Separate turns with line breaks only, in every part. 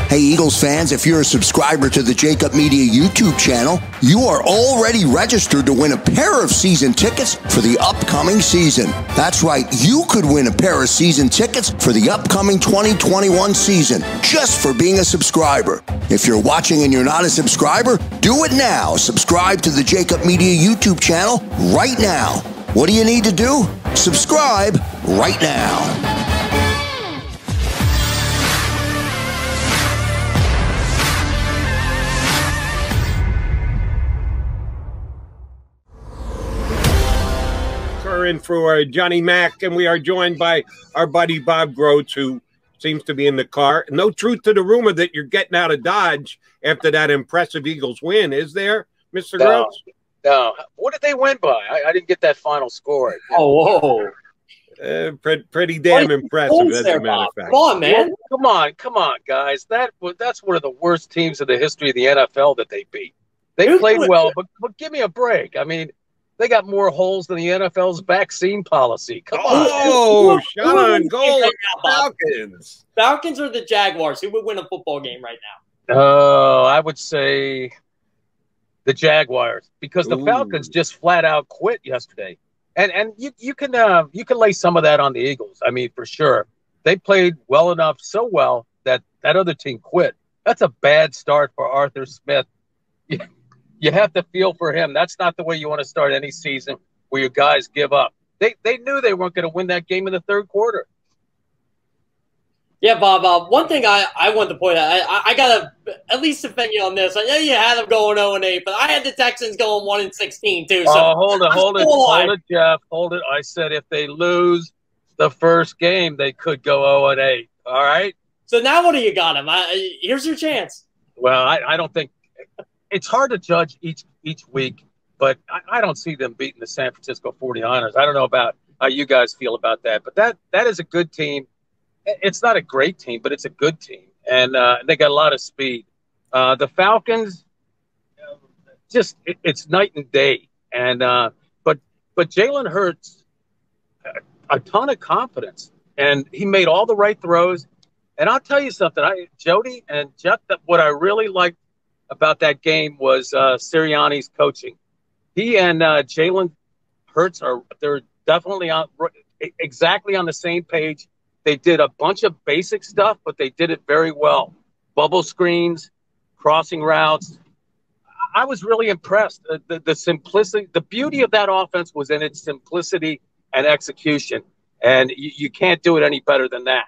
Hey, Eagles fans, if you're a subscriber to the JAKIB Media YouTube channel, you are already registered to win a pair of season tickets for the upcoming season. That's right, you could win a pair of season tickets for the upcoming 2021 season just for being a subscriber. If you're watching and you're not a subscriber, do it now. Subscribe to the JAKIB Media YouTube channel right now. What do you need to do? Subscribe right now.
In for Johnny Mac, and we are joined by our buddy Bob Grotz, who seems to be in the car. No truth to the rumor that you're getting out of Dodge after that impressive Eagles win, is there, Mr. Grotz?
No. What did they win by? I didn't get that final score.
Oh, whoa.
Pretty damn impressive, as a matter of fact.
Come on, man.
Come on, guys. That's one of the worst teams in the history of the NFL that they beat. They played well, but give me a break. I mean, they got more holes than the NFL's vaccine policy. Come on.
Oh, shot on goal. Falcons.
Falcons or the Jaguars? Who would win a football game right now?
Oh, I would say the Jaguars, because the Falcons just flat out quit yesterday. And you can lay some of that on the Eagles. I mean, for sure. They played well enough, so well, that other team quit. That's a bad start for Arthur Smith. You have to feel for him. That's not the way you want to start any season, where your guys give up. They knew they weren't going to win that game in the third quarter.
Yeah, Bob. One thing I wanted to point out, I got to at least defend you on this. I know you had them going 0-8, but I had the Texans going 1-16 too. So
hold it, Jeff. Hold it. I said if they lose the first game, they could go 0-8. All right.
So now what do you got them? Here's your chance.
Well, I don't think. It's hard to judge each week, but I don't see them beating the San Francisco 49ers. I don't know about how you guys feel about that, but that is a good team. It's not a great team, but it's a good team, and they got a lot of speed. The Falcons, it's night and day, and but Jalen Hurts, a ton of confidence, and he made all the right throws. And I'll tell you something, Jody and Jeff, what I really liked about that game was Sirianni's coaching. He and Jalen Hurts they're definitely exactly on the same page. They did a bunch of basic stuff, but they did it very well. Bubble screens, crossing routes. I was really impressed. The simplicity, the beauty of that offense was in its simplicity and execution, and you can't do it any better than that.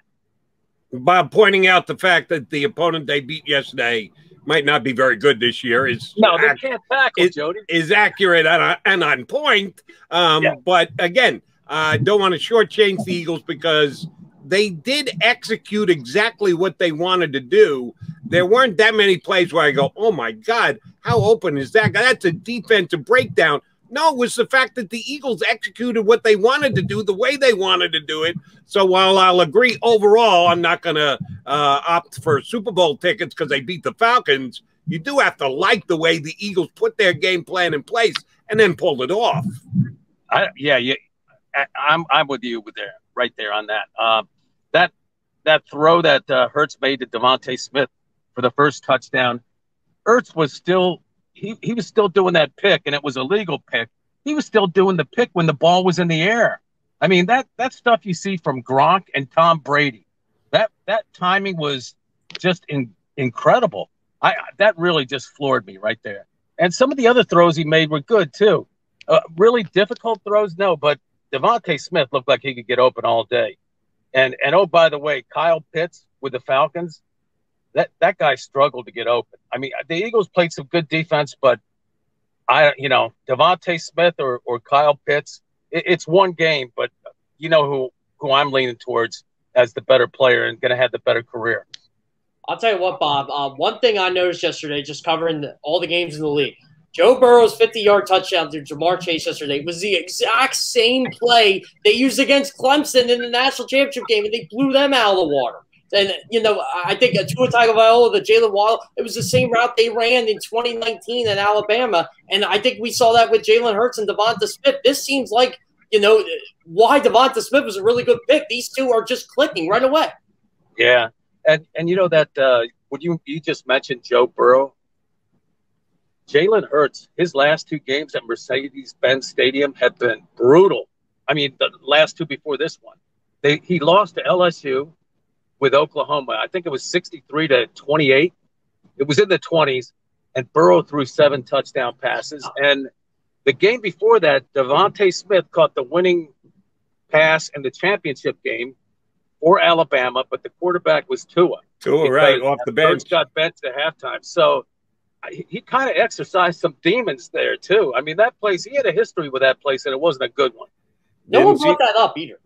Bob, pointing out the fact that the opponent they beat yesterday might not be very good this year they
can't tackle, Jody.
Is accurate and on point. But again, I don't want to shortchange the Eagles, because they did execute exactly what they wanted to do. There weren't that many plays where I go, oh my God, how open is that guy? That's a defensive breakdown. No, it was the fact that the Eagles executed what they wanted to do the way they wanted to do it. So while I'll agree overall, I'm not going to opt for Super Bowl tickets because they beat the Falcons, you do have to like the way the Eagles put their game plan in place and then pulled it off.
I'm with you right there on that. That throw that Hurts made to Devonta Smith for the first touchdown, Hurts was still he was still doing that pick, and it was a legal pick. He was still doing the pick when the ball was in the air. I mean, that stuff you see from Gronk and Tom Brady. That timing was just incredible. That really just floored me right there. And some of the other throws he made were good too. Really difficult throws, no, but Devonta Smith looked like he could get open all day. And oh, by the way, Kyle Pitts with the Falcons, that guy struggled to get open. I mean, the Eagles played some good defense, but Devonta Smith or Kyle Pitts, it's one game, but you know who I'm leaning towards as the better player and going to have the better career.
I'll tell you what, Bob. One thing I noticed yesterday, just covering all the games in the league, Joe Burrow's 50-yard touchdown to Jamar Chase yesterday was the exact same play they used against Clemson in the national championship game, and they blew them out of the water. And, I think Tua Tagovailoa, the Jalen Waddle, it was the same route they ran in 2019 in Alabama. And I think we saw that with Jalen Hurts and Devonta Smith. This seems like, why Devonta Smith was a really good pick. These two are just clicking right away.
Yeah. And that Would you just mentioned Joe Burrow? Jalen Hurts, his last 2 games at Mercedes-Benz Stadium have been brutal. I mean, the last 2 before this one. He lost to LSU with Oklahoma. I think it was 63-28. It was in the 20s, and Burrow threw 7 touchdown passes. And the game before that, Devonta Smith caught the winning pass in the championship game for Alabama, but the quarterback was Tua.
Tua, right, off the bench.
Hurts got benched at halftime. So he kind of exercised some demons there, too. I mean, that place, he had a history with that place, and it wasn't a good one.
No one brought that up either.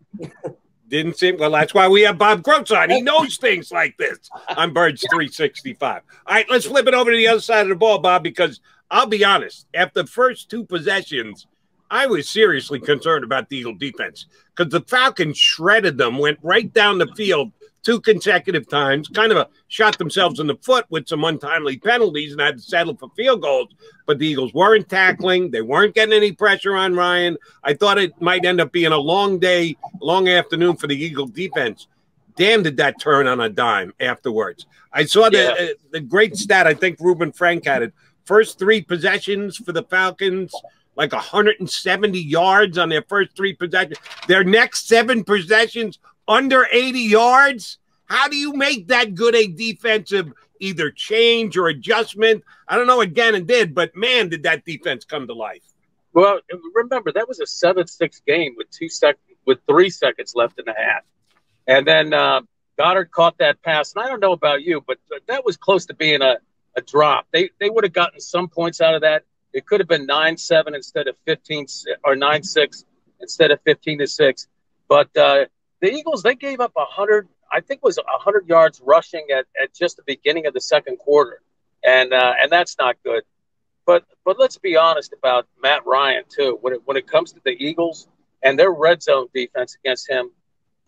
Didn't seem – well, that's why we have Bob Grotz on. He knows things like this on Birds 365. All right, let's flip it over to the other side of the ball, Bob, because I'll be honest. After the first 2 possessions, I was seriously concerned about the Eagle defense because the Falcons shredded them, went right down the field 2 consecutive times, kind of shot themselves in the foot with some untimely penalties and had to settle for field goals. But the Eagles weren't tackling. They weren't getting any pressure on Ryan. I thought it might end up being a long day, long afternoon for the Eagle defense. Damn, did that turn on a dime afterwards. I saw the great stat, I think Reuben Frank had it. First 3 possessions for the Falcons, like 170 yards on their first 3 possessions. Their next 7 possessions, under 80 yards. How do you make that good a defensive either change or adjustment? I don't know what Gannon did, but, man, did that defense come to life.
Well, remember, that was a 7-6 game with 3 seconds left in the half. And then Goddard caught that pass. And I don't know about you, but that was close to being a drop. They would have gotten some points out of that. It could have been 9-7 instead of 15 or 9-6 instead of 15-6. But the Eagles, they gave up 100, I think it was 100 yards rushing at just the beginning of the second quarter. And that's not good. But let's be honest about Matt Ryan, too. When it comes to the Eagles and their red zone defense against him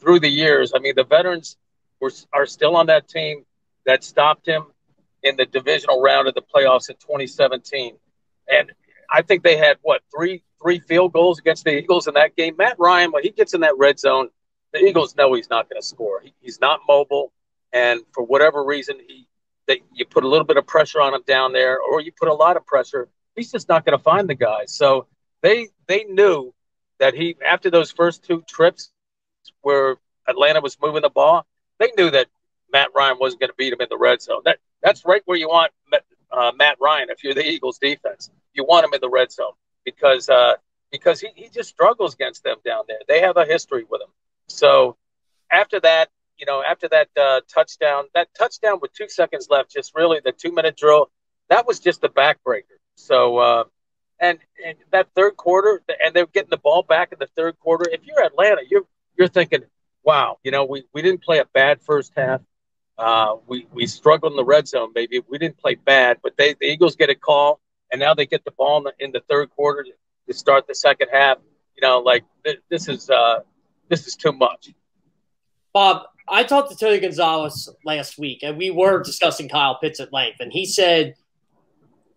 through the years, I mean, the veterans are still on that team that stopped him in the divisional round of the playoffs in 2017. And I think they had, three field goals against the Eagles in that game. Matt Ryan, when he gets in that red zone, the Eagles know he's not going to score. He's not mobile, and for whatever reason, you put a little bit of pressure on him down there, or you put a lot of pressure, he's just not going to find the guys. So they knew that after those first 2 trips where Atlanta was moving the ball, they knew that Matt Ryan wasn't going to beat him in the red zone. That's right where you want Matt Ryan if you're the Eagles defense. You want him in the red zone because he just struggles against them down there. They have a history with him. So after that touchdown with 2 seconds left, just really the 2-minute drill, that was just the backbreaker. So and that third quarter, and they're getting the ball back in the third quarter. If you're Atlanta, you're thinking, wow, we didn't play a bad first half. We struggled in the red zone, maybe we didn't play bad, but the Eagles get a call, and now they get the ball in the third quarter to start the second half. This is too much.
Bob, I talked to Tony Gonzalez last week, and we were discussing Kyle Pitts at length, and he said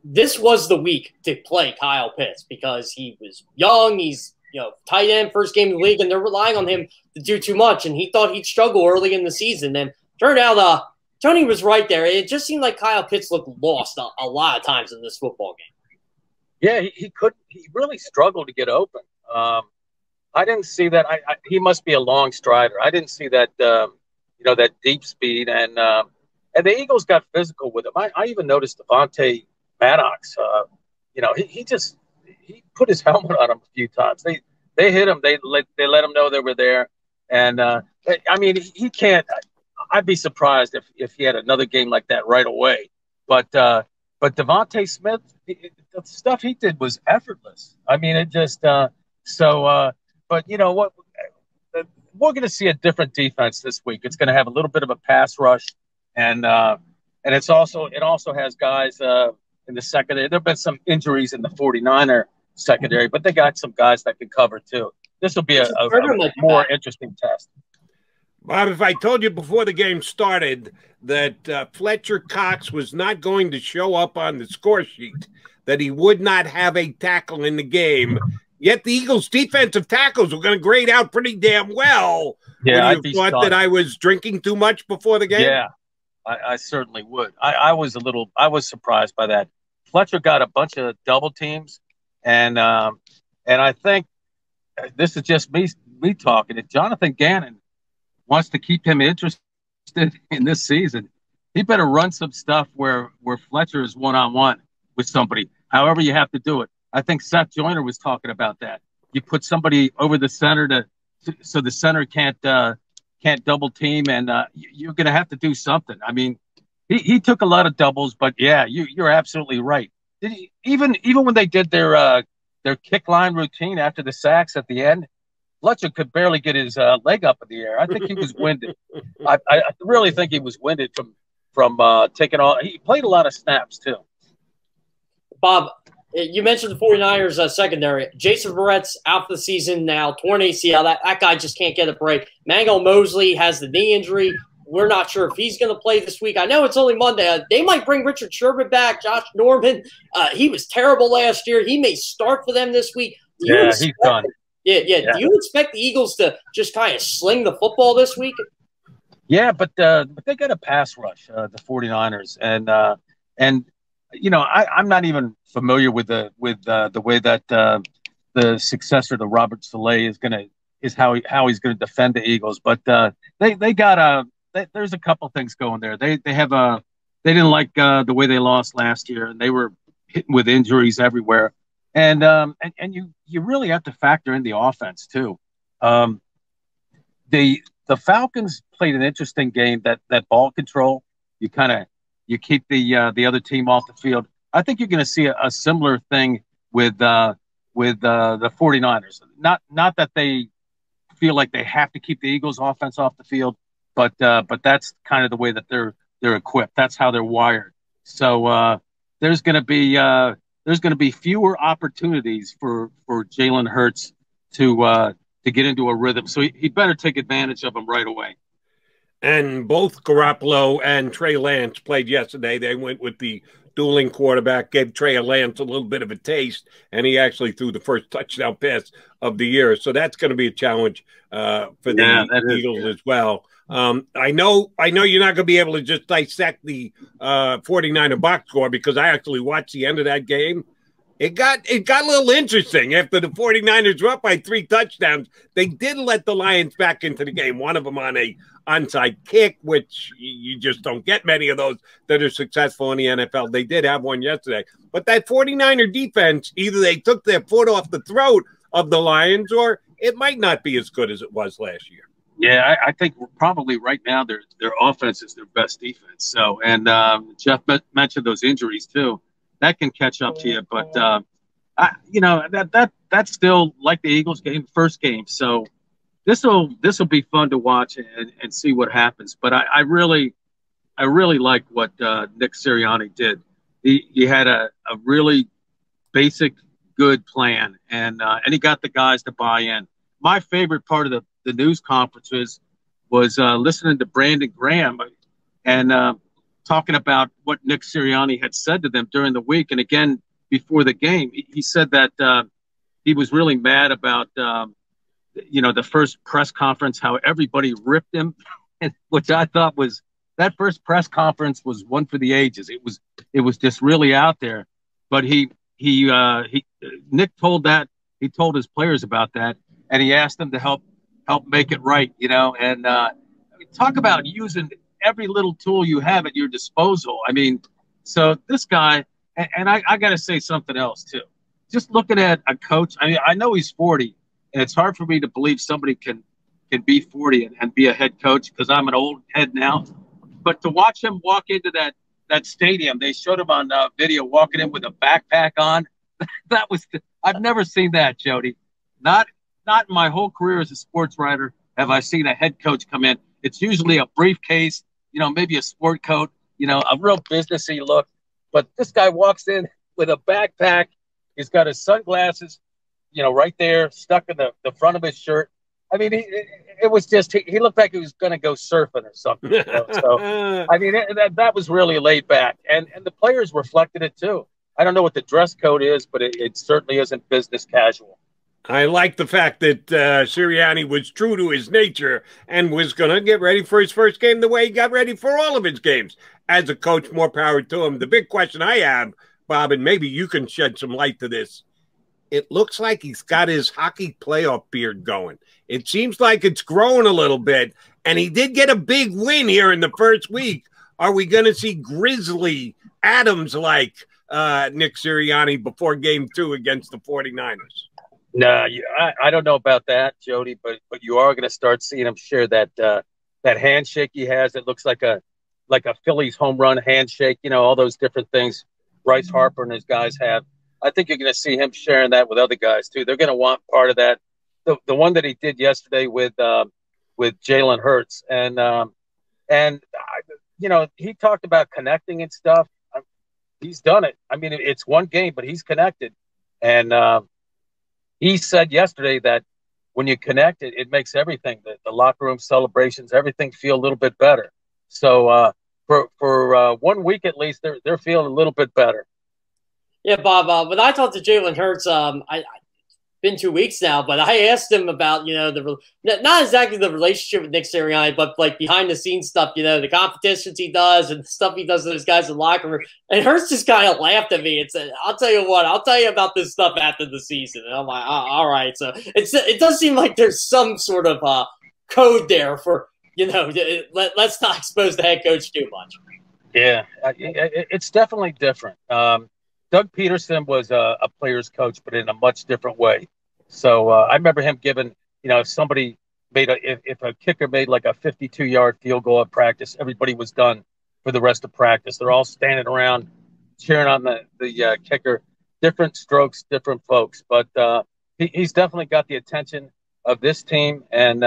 this was the week to play Kyle Pitts because he was young, he's tight end, first game in the league, and they're relying on him to do too much, and he thought he'd struggle early in the season. And turned out Tony was right there. It just seemed like Kyle Pitts looked lost a lot of times in this football game.
Yeah, he really struggled to get open. I didn't see that. He must be a long strider. I didn't see that, that deep speed. And the Eagles got physical with him. I even noticed Devontae Maddox. He put his helmet on him a few times. They hit him. They let him know they were there. And he can't. I'd be surprised if he had another game like that right away. But Devonta Smith, the stuff he did was effortless. I mean, it just But you know what? We're going to see a different defense this week. It's going to have a little bit of a pass rush, and it also has guys in the secondary. There have been some injuries in the 49er secondary, but they got some guys that can cover too. This will be a more interesting test.
Bob, if I told you before the game started that Fletcher Cox was not going to show up on the score sheet, that he would not have a tackle in the game, yet the Eagles' defensive tackles were going to grade out pretty damn well.
Yeah,
Would you have thought that I was drinking too much before the game?
Yeah. I certainly would. I was surprised by that. Fletcher got a bunch of double teams, and I think this is just me talking. If Jonathan Gannon wants to keep him interested in this season, he better run some stuff where Fletcher is one-on-one with somebody, however you have to do it. I think Seth Joyner was talking about that. You put somebody over the center so the center can't double team, and you're going to have to do something. I mean, he took a lot of doubles, but yeah, you're absolutely right. Even when they did their kick line routine after the sacks at the end, Fletcher could barely get his leg up in the air. I think he was winded. I really think he was winded from taking all. He played a lot of snaps too.
Bob, you mentioned the 49ers secondary. Jason Verrett's out for the season now, torn ACL. That guy just can't get a break. Mango Mosley has the knee injury. We're not sure if he's going to play this week. I know it's only Monday. They might bring Richard Sherman back, Josh Norman. He was terrible last year. He may start for them this week.
Yeah, he's done.
Yeah. Do you expect the Eagles to just kind of sling the football this week?
Yeah, but they got a pass rush, the 49ers, and you know, I'm not even familiar with the way that the successor to Robert Saleh is how he's gonna defend the Eagles. But they got there's a couple things going there. They didn't like the way they lost last year, and they were hitting with injuries everywhere. And you really have to factor in the offense too. The Falcons played an interesting game. That ball control, you keep the other team off the field. I think you're going to see a similar thing with the 49ers. Not that they feel like they have to keep the Eagles offense off the field, but that's kind of the way that they're equipped. That's how they're wired. So there's going to be fewer opportunities for Jalen Hurts to get into a rhythm. So he better take advantage of them right away.
And both Garoppolo and Trey Lance played yesterday. They went with the dueling quarterback, gave Trey Lance a little bit of a taste, and he actually threw the first touchdown pass of the year. So that's going to be a challenge for the Eagles as well. I know you're not going to be able to just dissect the 49er box score because I actually watched the end of that game. It got a little interesting after the 49ers were up by 3 touchdowns. They did let the Lions back into the game, one of them on a onside kick, which you just don't get many of those that are successful in the NFL. They did have one yesterday. But that 49er defense, either they took their foot off the throat of the Lions or it might not be as good as it was last year.
Yeah, I think probably right now their offense is their best defense. So, and Jeff mentioned those injuries too. That can catch up to you, but that's still like the Eagles game, first game. So this will be fun to watch and see what happens. But I really like what Nick Sirianni did. He had a really basic, good plan, and he got the guys to buy in. My favorite part of the news conferences was listening to Brandon Graham and talking about what Nick Sirianni had said to them during the week. And again, before the game, he said that he was really mad about, the first press conference, how everybody ripped him, which I thought was that first press conference was one for the ages. It was just really out there. But Nick told his players about that, and he asked them to help make it right, and talk about using every little tool you have at your disposal. I mean, so this guy, and I got to say something else too. Just looking at a coach, I mean, I know he's 40, and it's hard for me to believe somebody can be 40 and be a head coach because I'm an old head now. But to watch him walk into that stadium, they showed him on video walking in with a backpack on. I've never seen that, Jody. Not in my whole career as a sports writer have I seen a head coach come in. It's usually a briefcase, maybe a sport coat, a real businessy look. But this guy walks in with a backpack. He's got his sunglasses, right there stuck in the front of his shirt. I mean, it was just he looked like he was going to go surfing or something. So, I mean, that was really laid back. And the players reflected it too. I don't know what the dress code is, but it certainly isn't business casual.
I like the fact that Sirianni was true to his nature and was going to get ready for his first game the way he got ready for all of his games. As a coach, more power to him. The big question I have, Bob, and maybe you can shed some light to this, it looks like he's got his hockey playoff beard going. It seems like it's growing a little bit, and he did get a big win here in the first week. Are we going to see Grizzly Adams like Nick Sirianni before game 2 against the 49ers?
No, I don't know about that, Jody, but you are going to start seeing him share that handshake he has. It looks like a Phillies home run handshake, all those different things Bryce Harper and his guys have. I think you're going to see him sharing that with other guys too. They're going to want part of that. The one that he did yesterday with Jalen Hurts, and he talked about connecting and stuff. He's done it. I mean, it's one game, but he's connected, and he said yesterday that when you connect, it makes everything, the locker room celebrations, everything feel a little bit better. So for 1 week at least, they're feeling a little bit better.
Yeah, Bob, when I talked to Jalen Hurts, been 2 weeks now, but I asked him about, not exactly the relationship with Nick Sirianni, but like behind the scenes stuff, the competitions he does and the stuff he does with his guys in the locker room. And Hurts just kind of laughed at me and said, I'll tell you about this stuff after the season. And I'm like, oh, all right. So it does seem like there's some sort of code there for, let's not expose the head coach too much.
Yeah, it's definitely different. Doug Peterson was a player's coach, but in a much different way. So I remember him giving, if somebody if a kicker made like a 52-yard field goal at practice, everybody was done for the rest of practice. They're all standing around cheering on the kicker. Different strokes, different folks. But he's definitely got the attention of this team. And,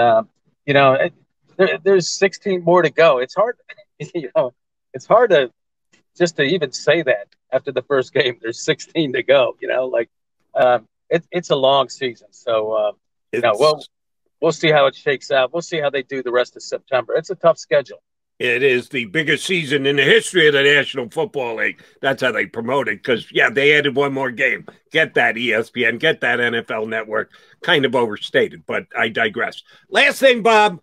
there's 16 more to go. It's hard, it's hard to just to even say that after the first game. There's 16 to go. It's a long season. So we'll see how it shakes out. We'll see how they do the rest of September. It's a tough schedule.
It is the biggest season in the history of the National Football League. That's how they promote it because, they added one more game. Get that ESPN, get that NFL Network. Kind of overstated, but I digress. Last thing, Bob,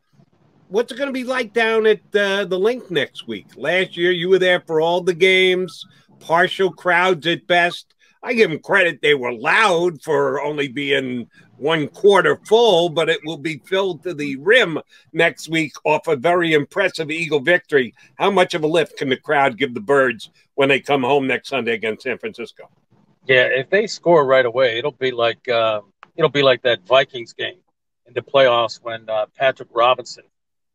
what's it going to be like down at the Link next week? Last year, you were there for all the games, partial crowds at best. I give them credit. They were loud for only being 1/4 full, but it will be filled to the rim next week off a very impressive Eagle victory. How much of a lift can the crowd give the Birds when they come home next Sunday against San Francisco?
Yeah, if they score right away, it'll be like that Vikings game in the playoffs when Patrick Robinson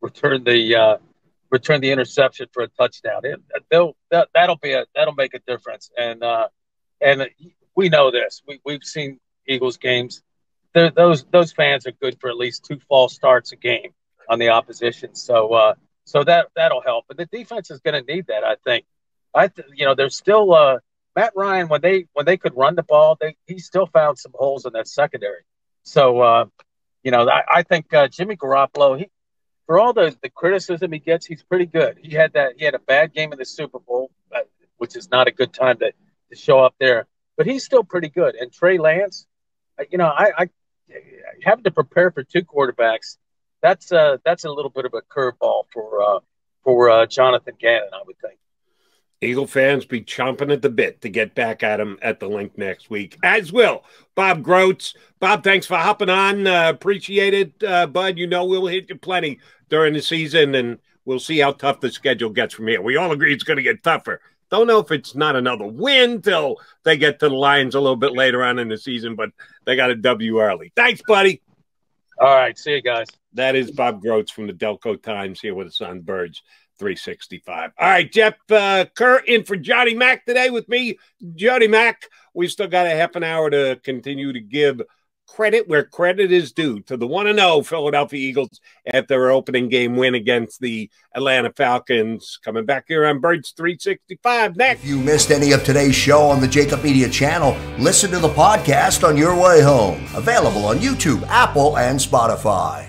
returned the interception for a touchdown. That'll make a difference. And we know this. We've seen Eagles games. Those fans are good for at least 2 false starts a game on the opposition. So that'll help. But the defense is going to need that. I think. There's still Matt Ryan when they could run the ball. He still found some holes in that secondary. So I think Jimmy Garoppolo. For all the criticism he gets, he's pretty good. He had a bad game in the Super Bowl, which is not a good time to show up there. But he's still pretty good. And Trey Lance, I having to prepare for 2 quarterbacks, that's a little bit of a curveball for Jonathan Gannon, I would think.
Eagle fans be chomping at the bit to get back at him at the Link next week, as will Bob Grotz. Bob, thanks for hopping on. Appreciate it, bud. We'll hit you plenty during the season, and we'll see how tough the schedule gets from here. We all agree it's going to get tougher. Don't know if it's not another win till they get to the Lions a little bit later on in the season, but they got a W early. Thanks, buddy.
All right. See you guys.
That is Bob Grotz from the Delco Times here with us on Birds 365. All right, Jeff Kerr in for Johnny Mack today with me. Johnny Mack, we've still got a half an hour to continue to give credit where credit is due to the 1-0 Philadelphia Eagles after their opening game win against the Atlanta Falcons. Coming back here on Birds 365 next.
If you missed any of today's show on the JAKIB Media channel, listen to the podcast on your way home. Available on YouTube, Apple, and Spotify.